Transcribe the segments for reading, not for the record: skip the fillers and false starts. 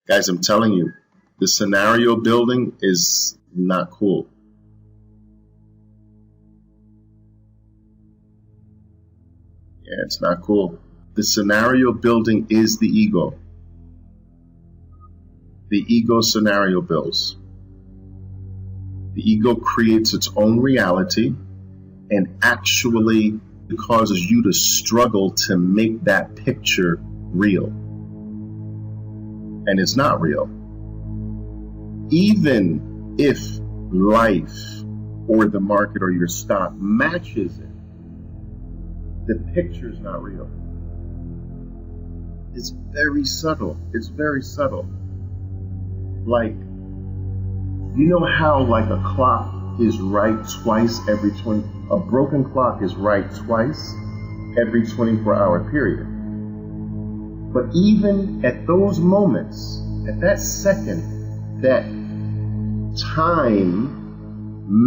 Guys, I'm telling you, the scenario building is not cool. Yeah, it's not cool. The scenario building is the ego. The ego scenario builds. The ego creates its own reality and actually causes you to struggle to make that picture real. And it's not real. Even if life or the market or your stock matches it, the picture's not real. It's very subtle. It's very subtle. Like, you know how like a clock is right twice every 20, a broken clock is right twice every 24-hour period. But even at those moments, at that second, that time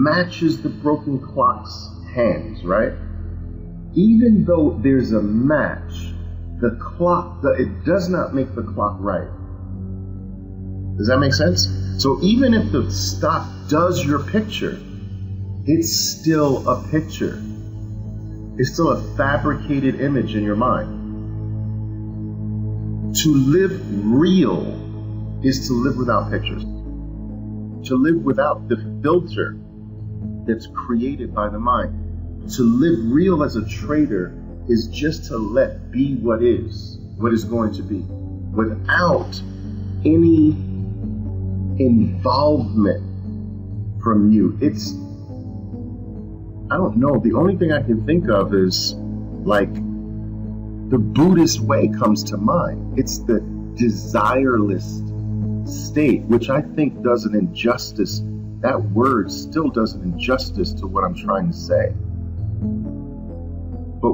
matches the broken clock's hands, right? Even though there's a match, the clock, it does not make the clock right. Does that make sense? So even if the stock does your picture, it's still a picture. It's still a fabricated image in your mind. To live real is to live without pictures. To live without the filter that's created by the mind. To live real as a trader is just to let be what is going to be, without any involvement from you. It's, I don't know, the only thing I can think of is like the Buddhist way comes to mind. It's the desireless state, which I think does an injustice. That word still does an injustice to what I'm trying to say. But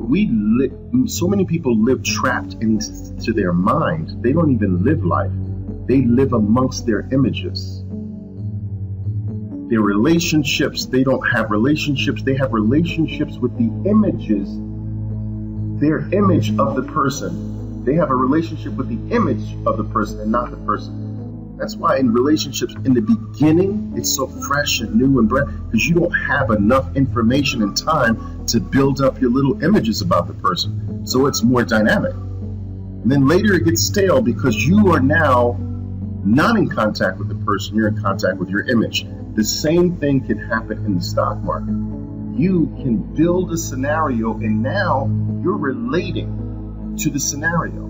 so many people live trapped into their mind. They don't even live life. They live amongst their images. Their relationships, they don't have relationships. They have relationships with the images, their image of the person. They have a relationship with the image of the person and not the person. That's why in relationships, in the beginning, it's so fresh and new and brand, because you don't have enough information and time to build up your little images about the person. So it's more dynamic. And then later it gets stale because you are now not in contact with the person, you're in contact with your image. The same thing can happen in the stock market. You can build a scenario and now you're relating to the scenario.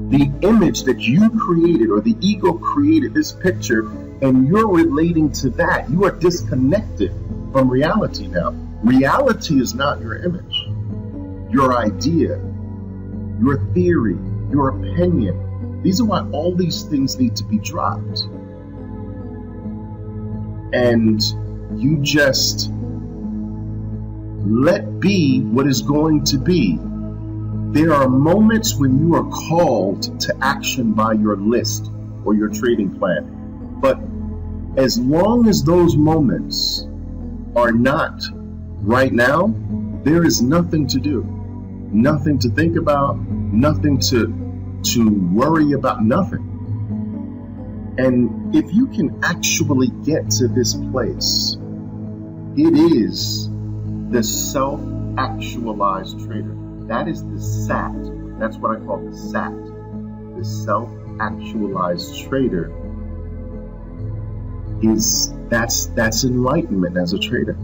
The image that you created or the ego created this picture and you're relating to that. You are disconnected from reality now. Reality is not your image, your idea, your theory, your opinion. These are why all these things need to be dropped. And you just let be what is going to be. There are moments when you are called to action by your list or your trading plan. But as long as those moments are not right now, there is nothing to do, nothing to think about, nothing to worry about, nothing. And if you can actually get to this place, it is the self-actualized trader. That is the SAT. That's what I call the SAT. The self-actualized trader that's enlightenment as a trader.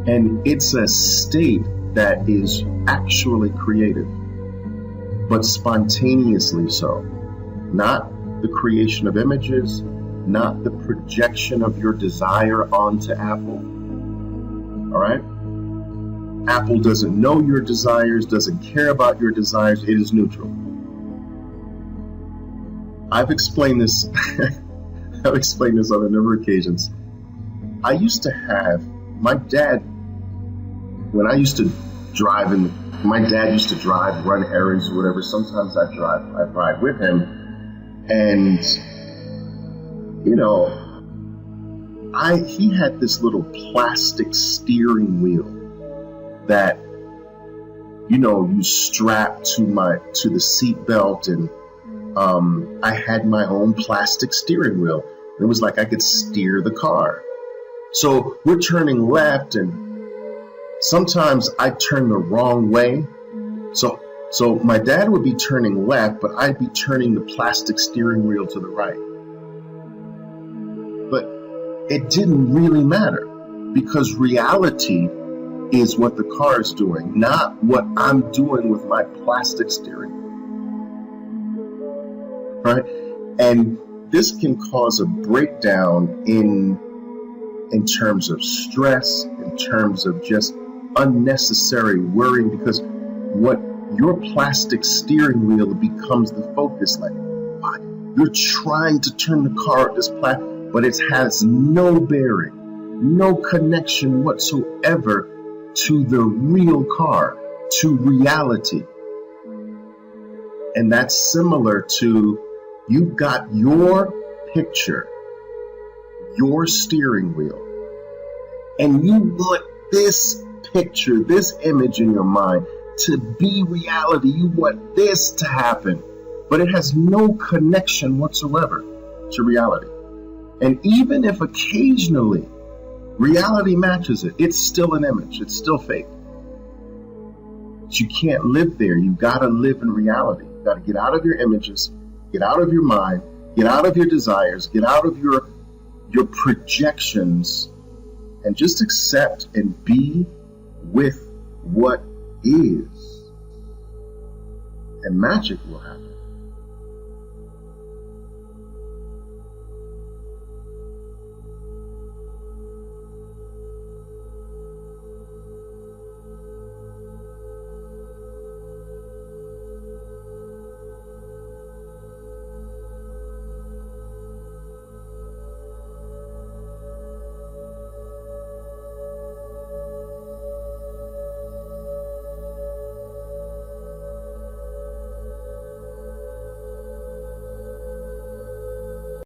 And it's a state that is actually creative, but spontaneously so. Not the creation of images, not the projection of your desire onto Apple. All right? Apple doesn't know your desires, doesn't care about your desires. It is neutral. I've explained this. I've explained this on a number of occasions. I used to have my dad, when I used to drive, and my dad used to drive, run errands or whatever. Sometimes I ride with him, and he had this little plastic steering wheel that you strap to the seat belt, and I had my own plastic steering wheel. It was like I could steer the car. So we're turning left, and sometimes I turn the wrong way. So my dad would be turning left, but I'd be turning the plastic steering wheel to the right. But it didn't really matter, because reality is what the car is doing, not what I'm doing with my plastic steering wheel. Right? And this can cause a breakdown in terms of stress, in terms of just unnecessary worrying, because what your plastic steering wheel becomes the focus. Like, you're trying to turn the car at this but it has no bearing, no connection whatsoever to the real car, to reality. And that's similar to, you've got your picture, your steering wheel, and you want this picture, this image in your mind to be reality. You want this to happen, but it has no connection whatsoever to reality. And even if occasionally reality matches it, it's still an image, it's still fake. But you can't live there. You've got to live in reality. You've got to get out of your images, get out of your mind, get out of your desires, get out of your projections, and just accept and be with what is. And magic will happen.